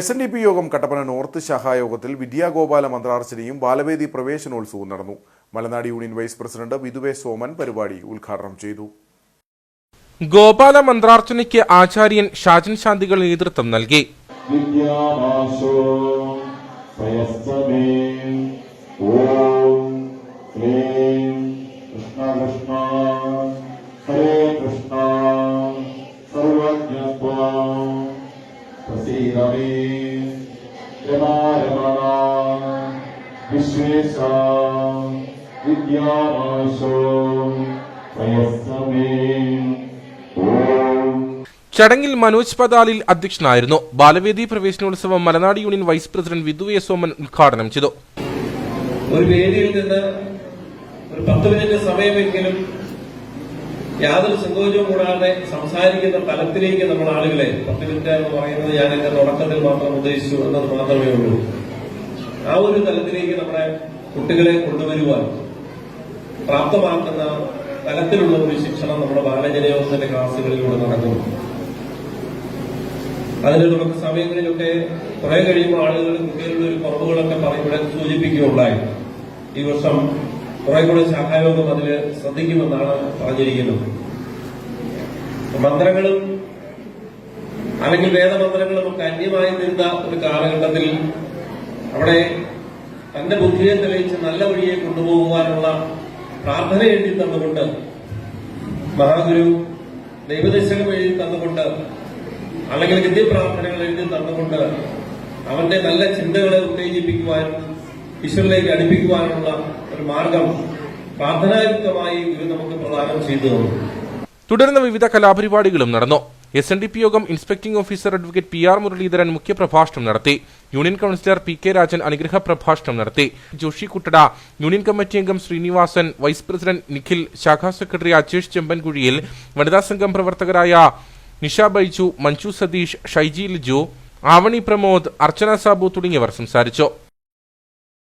SNDP യോഗം Kattappana north ശാഖായോഗത്തിൽ വിദ്യാഗോപാല മന്ത്രാർച്ചനയും Balavedi പ്രവേശനോത്സവവും നടന്നു. മലനാട് union vice president വിധുവേ Soman പരിപാടി ഉദ്ഘാടനം ചെയ്തു. ഗോപാല മന്ത്രാർച്ചനയ്ക്ക് ആചാര്യൻ ഷാജൻ ശാന്തികൾ നേതൃത്വം നൽകി. ചടങ്ങിൽ മനോജ് പതാലിൽ അധ്യക്ഷനായിരുന്നു. ബാലവേദി പ്രവേശനോത്സവം മലനാട് യൂണിയൻ വൈസ് പ്രസിഡന്റ് വിധുവേ സോമൻ ഉദ്ഘാടനം ചെയ്തു. ഒരു വേദിയിൽ നിന്ന് ഒരു 10 മിനിറ്റ് സമയമെങ്കിലും യാതൊരു സങ്കോചവും കൂടാതെ സംസാരിക്കുന്ന തലത്തിലേക്ക് നമ്മൾ ആളുകളെ 10 മിനിറ്റ് എന്ന് പറയുന്നത് ഞാൻ എന്റെ തുടക്കത്തിൽ മാത്രം ഉദ്ദേശിച്ചു എന്നത് മാത്രമേ ഉള്ളൂ. ആ ഒരു തലത്തിലേക്ക് നമ്മുടെ കുട്ടികളെ കൊണ്ടുവരുവാൻ പ്രാപ്തമാക്കുന്ന തലത്തിലുള്ള ഒരു ശിക്ഷണം നമ്മുടെ ബാലജനയോഗത്തിന്റെ ക്ലാസുകളിലൂടെ നടക്കുന്നു. അതിന്റെ തുടക്ക സമയങ്ങളിലൊക്കെ കുറെ കഴിയുമ്പോൾ ആളുകൾ കുട്ടികളുടെ ഒരു കുറവുകളൊക്കെ പറയുമ്പോൾ സൂചിപ്പിക്കുകയുണ്ടായി. ഈ വർഷം കുറെ കൂടെ ശാഖായോഗം അതിൽ ശ്രദ്ധിക്കുമെന്നാണ് പറഞ്ഞിരിക്കുന്നത്. മന്ത്രങ്ങളും അല്ലെങ്കിൽ വേദമന്ത്രങ്ങളും ഒക്കെ അന്യമായി നിന്ന ഒരു കാലഘട്ടത്തിൽ അവിടെ തന്റെ ബുദ്ധിയെ തെളിയിച്ച് നല്ല വഴിയെ കൊണ്ടുപോകുവാനുള്ള പ്രാർത്ഥന എഴുതി തന്നുകൊണ്ട്, മഹാഗുരു ദൈവദശകം എഴുതി തന്നുകൊണ്ട്, അല്ലെങ്കിൽ ഗദ്യപ്രാർത്ഥനകൾ എഴുതി തന്നുകൊണ്ട് അവന്റെ നല്ല ചിന്തകളെ ഉത്തേജിപ്പിക്കുവാനും ഈശ്വരനിലേക്ക് അടുപ്പിക്കുവാനുള്ള ഒരു മാർഗം പ്രാർത്ഥനായുക്തമായി ഗുരു നമുക്ക് പ്രദാനം ചെയ്തു തന്നു. തുടർന്ന് വിവിധ കലാപരിപാടികളും നടന്നു. SNDP യോഗം inspecting officer advocate PR Muraleedharan മുഖ്യപ്രഭാഷണം നടത്തി. യൂണിയൻ കൌൺസിലർ PK രാജൻ അനുഗ്രഹ പ്രഭാഷണം നടത്തി. ജോഷി കുട്ടട, യൂണിയൻ കമ്മിറ്റി അംഗം ശ്രീനിവാസൻ, വൈസ് പ്രസിഡന്റ് നിഖിൽ, ശാഖാ സെക്രട്ടറി അജേഷ് ചെമ്പൻകുഴിയിൽ, വനിതാ സംഘം പ്രവർത്തകരായ നിഷ ബൈജു, മഞ്ജു സതീഷ്, ഷൈജി ലിജു, ആവണി പ്രമോദ്, അർച്ചന സാബു തുടങ്ങിയവർ സംസാരിച്ചു.